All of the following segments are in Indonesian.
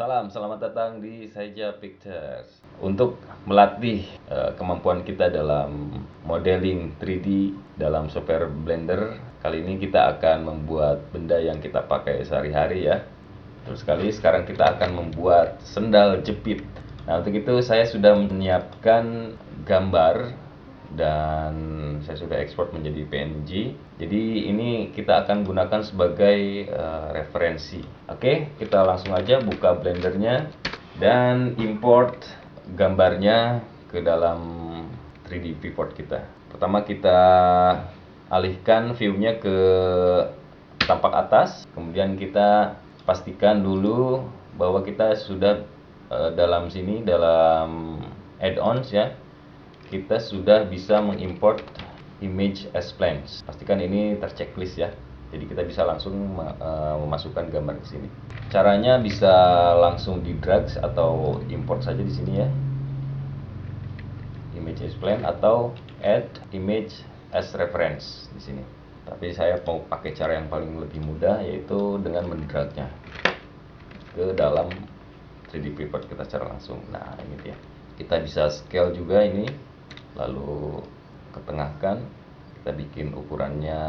Salam, selamat datang di Saija Pictures. Untuk melatih kemampuan kita dalam modeling 3D dalam software Blender, kali ini kita akan membuat benda yang kita pakai sehari-hari ya. Terus sekarang kita akan membuat sendal jepit. Nah, untuk itu saya sudah menyiapkan gambar dan saya sudah ekspor menjadi PNG. Jadi ini kita akan gunakan sebagai referensi. Oke, kita langsung aja buka blendernya dan import gambarnya ke dalam 3D viewport kita. Pertama kita alihkan view-nya ke tampak atas, kemudian kita pastikan dulu bahwa kita sudah dalam add-ons ya, kita sudah bisa mengimport image as plans. Pastikan ini terchecklist ya. Jadi kita bisa langsung memasukkan gambar ke sini. Caranya bisa langsung di drag atau import saja di sini ya. Image as plan atau add image as reference di sini. Tapi saya mau pakai cara yang paling lebih mudah, yaitu dengan mendragnya ke dalam 3D viewport kita secara langsung. Nah, ini dia. Kita bisa scale juga ini, lalu ketengahkan, kita bikin ukurannya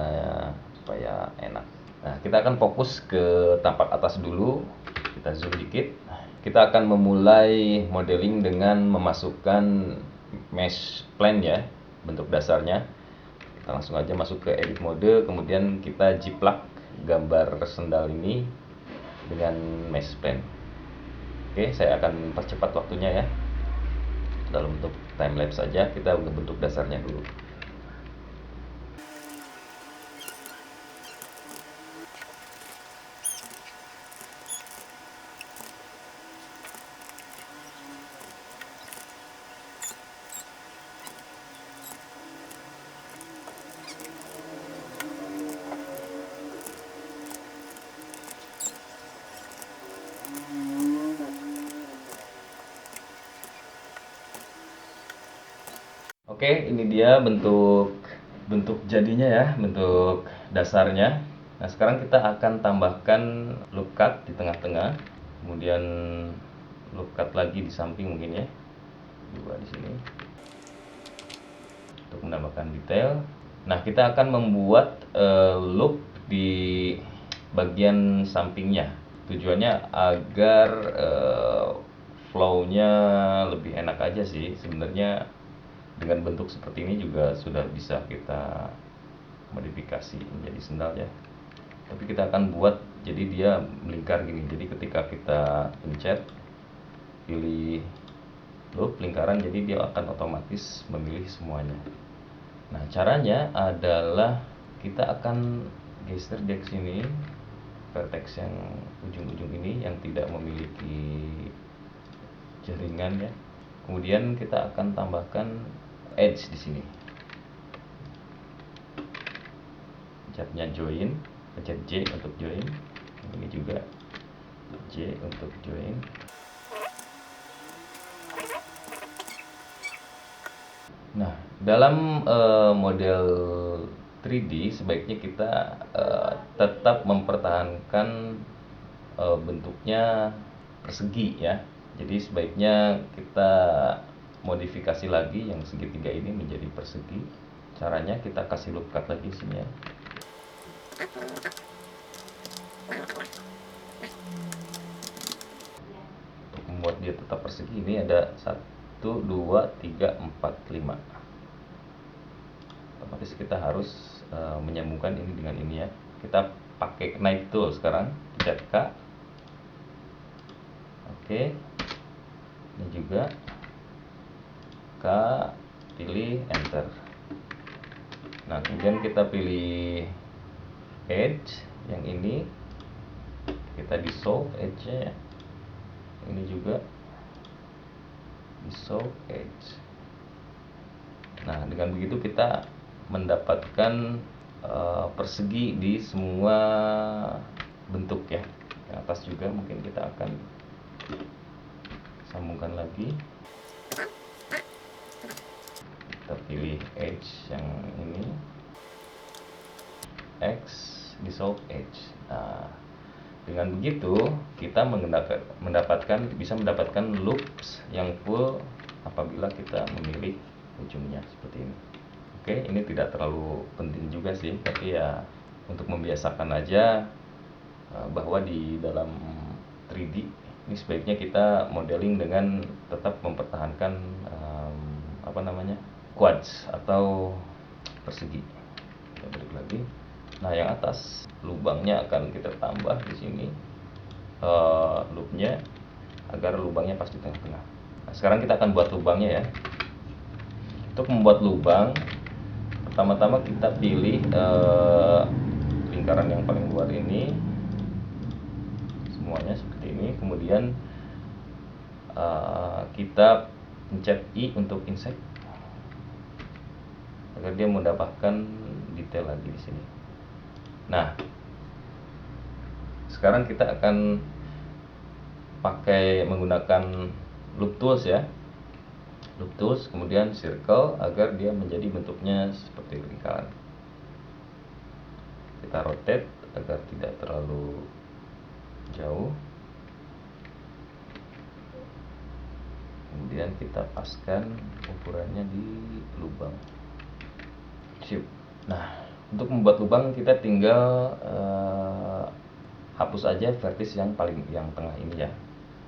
supaya enak. Nah, kita akan fokus ke tampak atas dulu. Kita zoom dikit. Kita akan memulai modeling dengan memasukkan mesh plane ya, bentuk dasarnya. Kita langsung aja masuk ke edit mode, kemudian kita jiplak gambar sendal ini dengan mesh plane. Oke, saya akan percepat waktunya ya. Dalam bentuk timelapse saja, kita bentuk dasarnya dulu. Oke, ini dia bentuk jadinya ya, bentuk dasarnya. Nah, sekarang kita akan tambahkan loop cut di tengah-tengah, kemudian loop cut lagi di samping mungkin ya, dua di sini untuk menambahkan detail. Nah, kita akan membuat loop di bagian sampingnya. Tujuannya agar flow-nya lebih enak aja sih sebenarnya. Dengan bentuk seperti ini juga sudah bisa kita modifikasi menjadi sendal ya. Tapi kita akan buat jadi dia melingkar gini. Jadi ketika kita pencet pilih loop lingkaran, jadi dia akan otomatis memilih semuanya. Nah, caranya adalah kita akan geser di sini vertex yang ujung-ujung ini yang tidak memiliki jaringan ya. Kemudian kita akan tambahkan edge di sini. Pencetnya join, pencet J untuk join. Ini juga J untuk join. Nah, dalam model 3D sebaiknya kita tetap mempertahankan bentuknya persegi ya. Jadi sebaiknya kita modifikasi lagi yang segitiga ini menjadi persegi. Caranya kita kasih loop cut lagi sini ya. Untuk membuat dia tetap persegi ini ada 1, 2, 3, 4, 5. Otomatis kita harus menyambungkan ini dengan ini ya. Kita pakai knife tool sekarang, pencet K. Oke. Ini juga K, pilih enter. Nah, kemudian kita pilih edge yang ini, kita dissolve edge-nya ya. Ini juga dissolve edge. Nah, dengan begitu kita mendapatkan persegi di semua bentuk ya. Yang atas juga mungkin kita akan sambungkan lagi. Kita pilih edge yang ini, X, dissolve edge. Nah, Dengan begitu kita bisa mendapatkan loops yang full apabila kita memilih ujungnya seperti ini. Oke, ini tidak terlalu penting juga sih, tapi ya untuk membiasakan aja bahwa di dalam 3D ini sebaiknya kita modeling dengan tetap mempertahankan quads atau persegi. Kita balik lagi. Nah, yang atas lubangnya akan kita tambah di sini loopnya agar lubangnya pas di tengah-tengah. Nah, sekarang kita akan buat lubangnya ya. Untuk membuat lubang, pertama-tama kita pilih lingkaran yang paling luar ini, semuanya seperti ini. Kemudian kita pencet I untuk insert agar dia mendapatkan detail lagi di sini. Nah, sekarang kita akan menggunakan loop tools ya. Loop tools, kemudian circle agar dia menjadi bentuknya seperti lingkaran. Kita rotate agar tidak terlalu jauh. Kemudian kita paskan ukurannya di lubang. Sip. Nah, untuk membuat lubang kita tinggal hapus aja vertis yang tengah ini ya.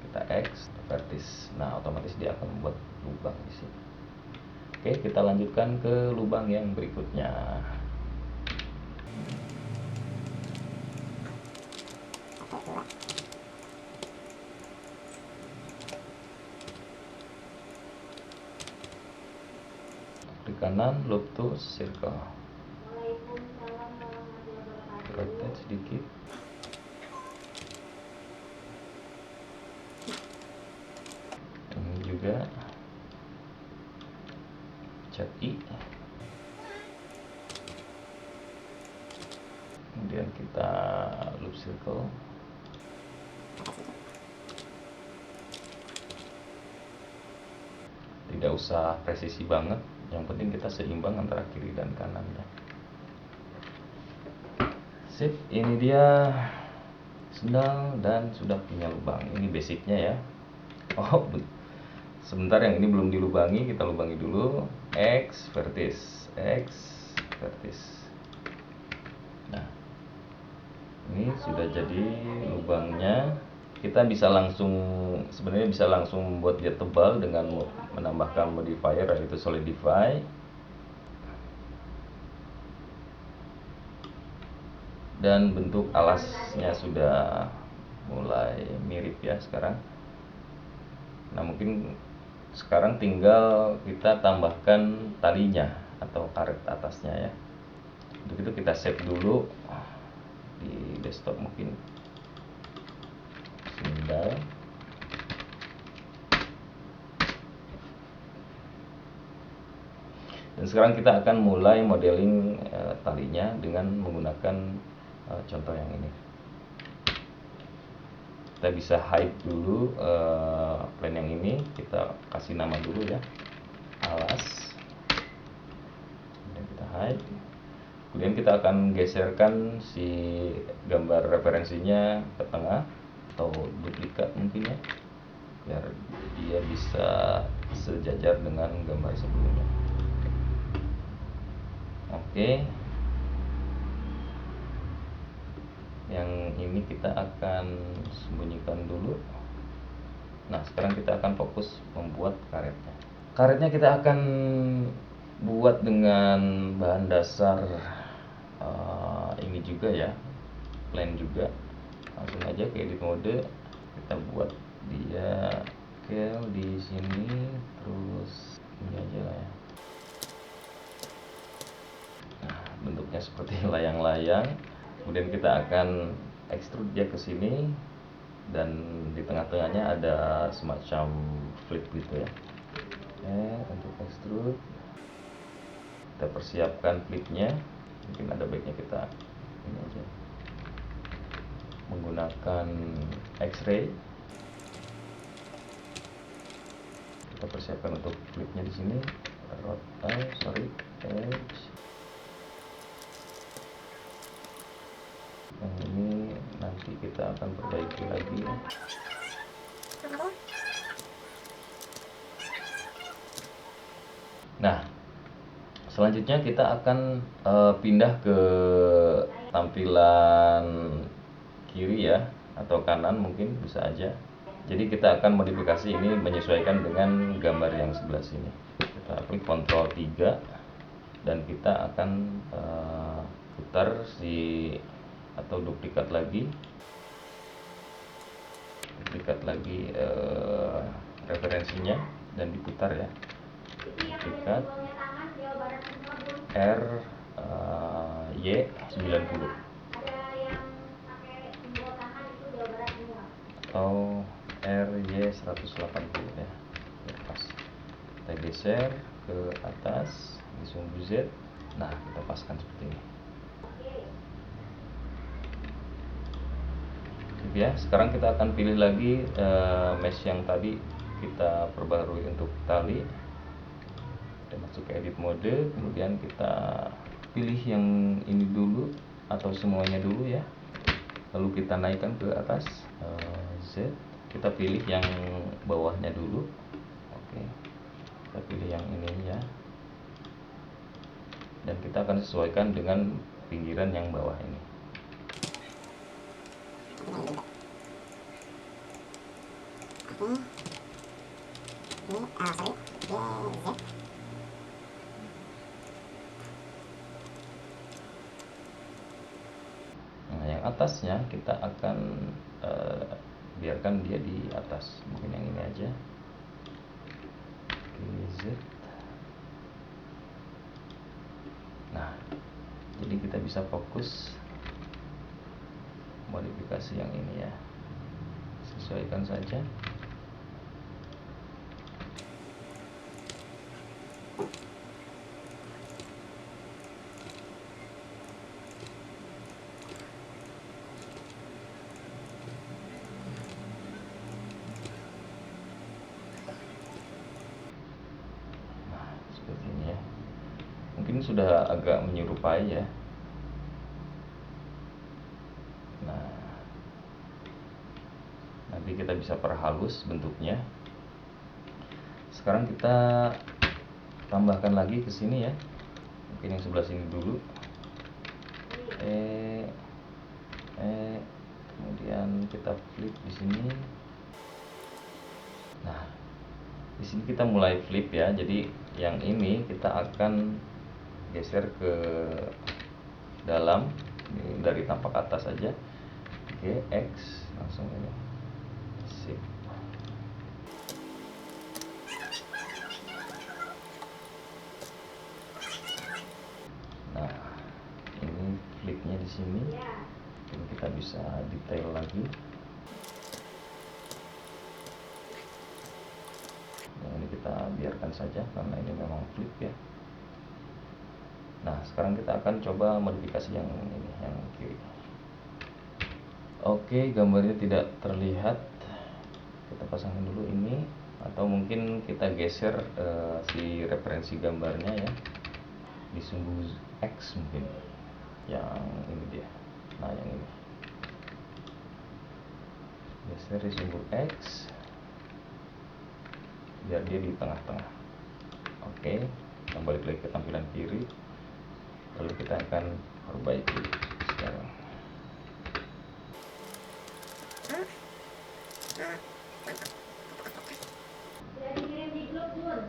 Kita X vertis. Nah, otomatis dia akan membuat lubang di sini. Oke, kita lanjutkan ke lubang yang berikutnya. Klik kanan, loop to circle. Rotate sedikit. Ini juga cat I. Kemudian kita loop circle. Tidak usah presisi banget, yang penting kita seimbang antara kiri dan kanannya. Sip, ini dia sendal dan sudah punya lubang. Ini basicnya ya. Oh, sebentar, yang ini belum dilubangi, kita lubangi dulu. X vertis, X vertis. Nah, ini sudah jadi lubangnya. Kita sebenarnya bisa langsung membuat dia tebal dengan menambahkan modifier yaitu solidify. Dan bentuk alasnya sudah mulai mirip ya sekarang. Nah, mungkin sekarang tinggal kita tambahkan talinya atau karet atasnya ya. Untuk itu kita save dulu di desktop mungkin. Sendal. Dan sekarang kita akan mulai modeling talinya dengan menggunakan contoh yang ini. Kita bisa hide dulu plan yang ini, kita kasih nama dulu ya, alas. Kemudian kita hide. Kemudian kita akan geserkan si gambar referensinya ke tengah atau duplikat mungkin ya, biar dia bisa sejajar dengan gambar sebelumnya. Oke, yang ini kita akan sembunyikan dulu. Nah, sekarang kita akan fokus membuat karetnya. Karetnya kita akan buat dengan bahan dasar ini juga ya, plain juga. Langsung aja ke edit mode, kita buat dia scale di sini, terus ini aja lah ya. Nah, bentuknya seperti layang-layang. Kemudian kita akan extrude dia ke sini, dan di tengah-tengahnya ada semacam flip gitu ya. Untuk extrude kita persiapkan flipnya. Mungkin ada baiknya kita ini aja menggunakan X-ray. Kita persiapkan untuk flipnya di sini. Edge. Yang ini nanti kita kita akan perbaiki lagi. Nah, selanjutnya kita akan pindah ke tampilan kiri ya, atau kanan mungkin bisa aja. Jadi kita akan modifikasi ini menyesuaikan dengan gambar yang sebelah sini. Kita klik Ctrl 3 dan kita akan putar atau duplikat lagi referensinya dan diputar ya. Duplikat Y90 atau RY180 ya. Pas kita geser ke atas di sumbu Z. Nah, kita paskan seperti ini. Ya, sekarang kita akan pilih lagi mesh yang tadi kita perbarui untuk tali. Kita masuk ke edit mode, kemudian kita pilih yang ini dulu atau semuanya dulu ya. Lalu kita naikkan ke atas Z. Kita pilih yang bawahnya dulu. Oke, kita pilih yang ini ya. Dan kita akan sesuaikan dengan pinggiran yang bawah ini. Nah, yang atasnya kita akan biarkan dia di atas, mungkin yang ini aja. Z. Nah, jadi kita bisa fokus modifikasi yang ini ya. Sesuaikan saja. Mungkin sudah agak menyerupai ya. Nah, nanti kita bisa perhalus bentuknya. Sekarang kita tambahkan lagi ke sini ya. Mungkin yang sebelah sini dulu. Kemudian kita flip di sini. Nah, di sini kita mulai flip ya. Jadi yang ini kita akan geser ke dalam, ini dari tampak atas saja. Oke, X langsung ini. Sip. Nah, ini flipnya di sini. Ini kita bisa detail lagi. Yang ini kita biarkan saja karena ini memang flip ya. Nah, sekarang kita akan coba modifikasi yang ini, yang kiri. Oke, gambarnya tidak terlihat. Kita pasangin dulu ini, atau mungkin kita geser si referensi gambarnya ya di sumbu X mungkin. Yang ini dia. Nah, yang ini. Geser di sumbu X biar dia di tengah-tengah. Oke, kita balik lagi ke tampilan kiri. Lalu kita akan perbaiki sekarang.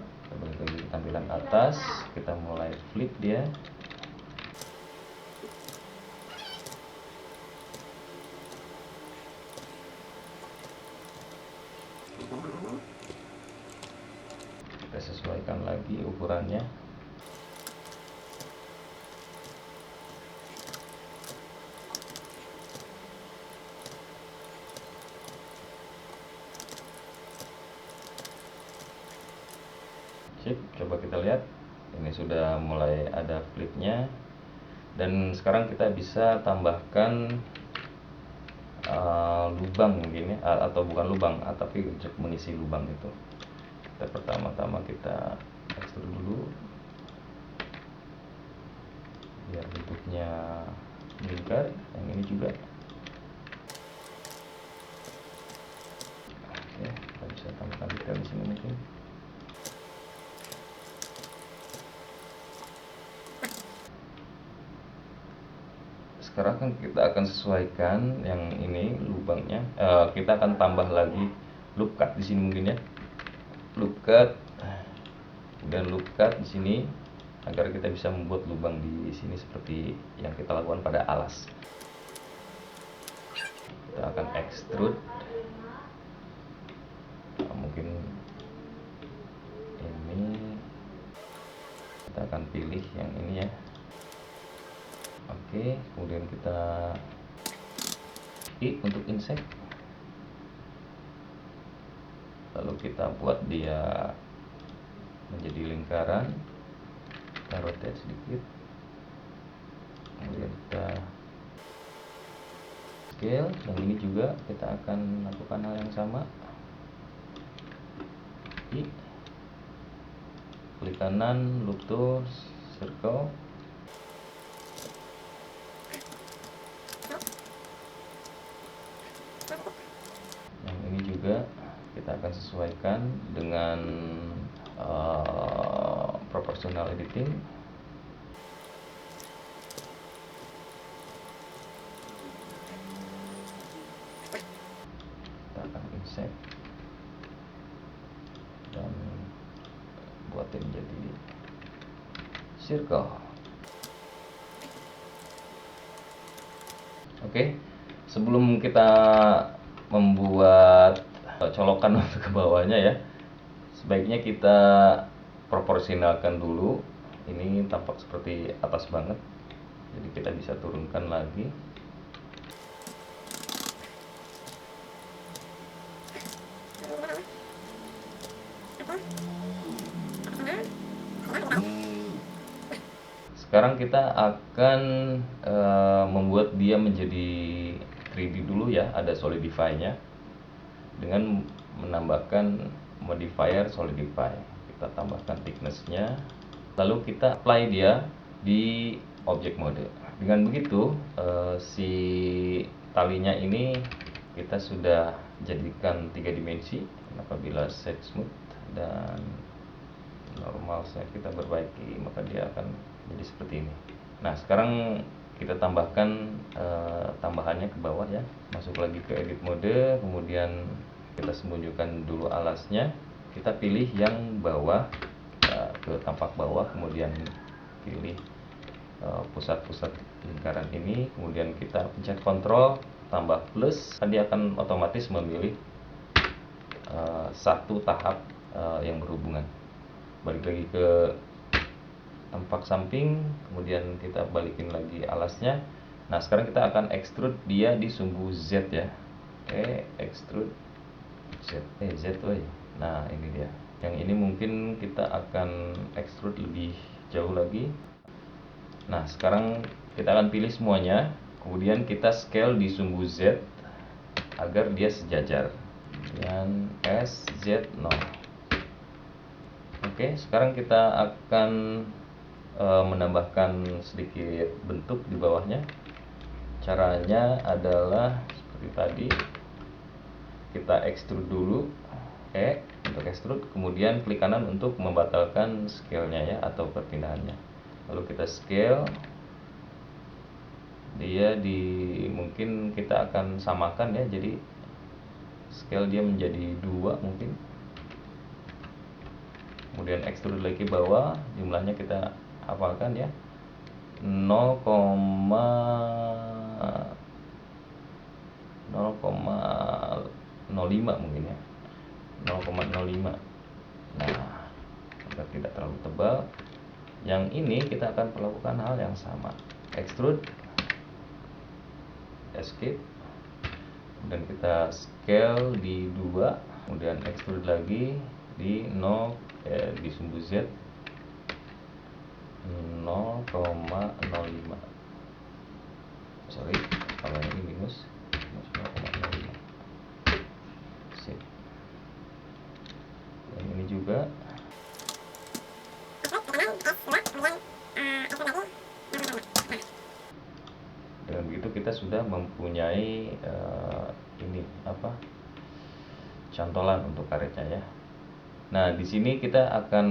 Kita balik lagi ke tampilan atas, kita mulai flip dia. Kita sesuaikan lagi ukurannya. Sip, coba kita lihat. Ini sudah mulai ada flipnya. Dan sekarang kita bisa tambahkan lubang mungkin ya, atau bukan lubang, tapi untuk mengisi lubang itu. Kita pertama-tama kita tekstur dulu biar bentuknya meningkat. Yang ini juga sekarang kan kita akan sesuaikan yang ini lubangnya. Kita akan tambah lagi loop cut di sini mungkin ya. Loop cut, kemudian loop cut di sini agar kita bisa membuat lubang di sini seperti yang kita lakukan pada alas. Kita akan extrude. Mungkin ini kita akan pilih yang ini ya. Oke, kemudian kita I untuk insect, lalu kita buat dia menjadi lingkaran, kita rotate sedikit, kemudian kita scale. Dan ini juga kita akan lakukan hal yang sama. I, klik kanan, loop tool, circle. Yang ini juga kita akan sesuaikan dengan proportional editing. Kita akan insert dan buatin jadi circle. Oke, sebelum kita membuat colokan untuk ke bawahnya ya, sebaiknya kita proporsionalkan dulu. Ini tampak seperti atas banget, jadi kita bisa turunkan lagi. Sekarang kita akan membuat dia menjadi 3D dulu ya, ada solidify-nya dengan menambahkan modifier solidify. Kita tambahkan thickness-nya, lalu kita apply dia di object mode. Dengan begitu si talinya ini kita sudah jadikan 3 dimensi. Apabila set smooth dan normal kita perbaiki, maka dia akan jadi seperti ini. Nah, sekarang kita tambahkan tambahannya ke bawah ya. Masuk lagi ke edit mode, kemudian kita sembunyikan dulu alasnya. Kita pilih yang bawah, ke tampak bawah, kemudian pilih pusat-pusat lingkaran ini, kemudian kita pencet Ctrl tambah plus, dia akan otomatis memilih satu tahap yang berhubungan. Balik lagi ke tampak samping, kemudian kita balikin lagi alasnya. Nah, sekarang kita akan extrude dia di sumbu Z ya. Oke, extrude Z, Z woy. Nah, ini dia. Yang ini mungkin kita akan extrude lebih jauh lagi. Nah, sekarang kita akan pilih semuanya, kemudian kita scale di sumbu Z agar dia sejajar dengan SZ0. Oke, sekarang kita akan menambahkan sedikit bentuk di bawahnya. Caranya adalah seperti tadi, kita extrude dulu, untuk extrude, kemudian klik kanan untuk membatalkan scale-nya ya, atau perpindahannya. Lalu kita scale dia mungkin kita akan samakan ya, jadi scale dia menjadi 2 mungkin. Kemudian extrude lagi bawah, jumlahnya kita hafalkan ya, 0,05 mungkin ya, 0,05. Nah, agar tidak terlalu tebal. Yang ini kita akan melakukan hal yang sama, extrude, escape, dan kita scale di 2, kemudian extrude lagi di di sumbu Z 0,05. Sorry, kalau yang ini minus 0,05. Sip. Yang ini juga. Dengan begitu kita sudah mempunyai ini cantolan untuk karetnya ya. Nah, di sini kita akan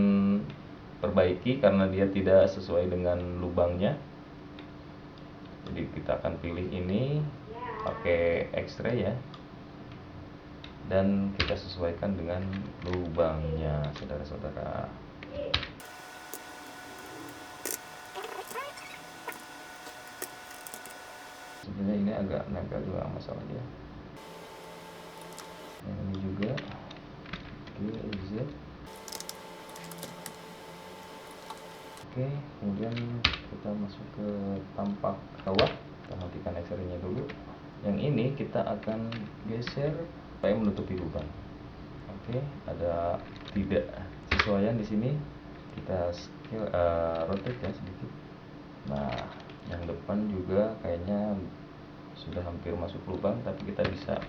perbaiki karena dia tidak sesuai dengan lubangnya. Jadi kita akan pilih ini pakai X-ray ya, dan kita sesuaikan dengan lubangnya, saudara-saudara. Sebenarnya ini agak nempel juga masalah dia. Yang ini juga Z. Oke, kemudian kita masuk ke tampak bawah. Kita matikan X-ray-nya dulu. Yang ini kita akan geser supaya menutupi lubang. Oke, ada tidak sesuaian di sini. Kita rotate ya sedikit. Nah, yang depan juga kayaknya sudah hampir masuk lubang, tapi kita bisa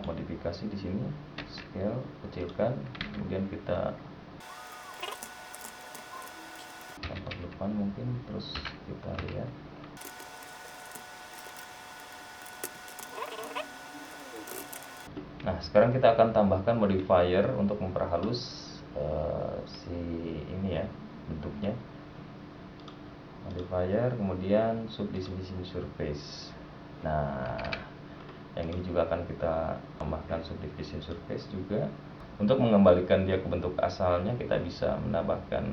modifikasi di sini. Scale kecilkan, kemudian kita tampak depan mungkin, terus kita lihat. Nah, sekarang kita akan tambahkan modifier untuk memperhalus si ini ya, bentuknya. Modifier, kemudian subdivision surface. Nah, yang ini juga akan kita tambahkan subdivision surface juga. Untuk mengembalikan dia ke bentuk asalnya, kita bisa menambahkan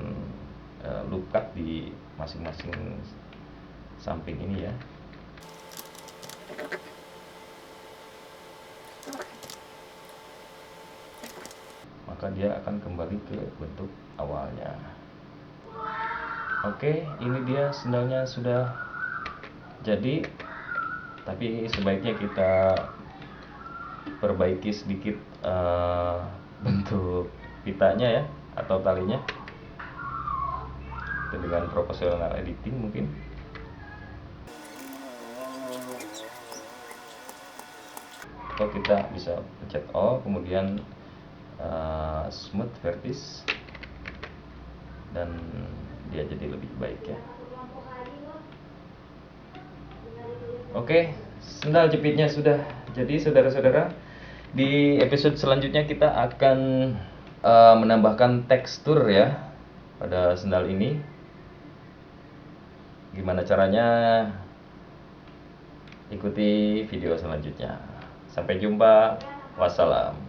loop cut di masing-masing samping ini ya. Maka dia akan kembali ke bentuk awalnya. Oke, ini dia sendalnya sudah jadi, tapi sebaiknya kita perbaiki sedikit bentuk pitanya ya, atau talinya. Itu dengan profesional editing mungkin. Atau kita bisa pencet O, kemudian smooth vertis, dan dia jadi lebih baik ya. Oke, sendal jepitnya sudah jadi, saudara-saudara. Di episode selanjutnya kita akan menambahkan tekstur ya pada sendal ini. Gimana caranya? Ikuti video selanjutnya. Sampai jumpa. Wassalam.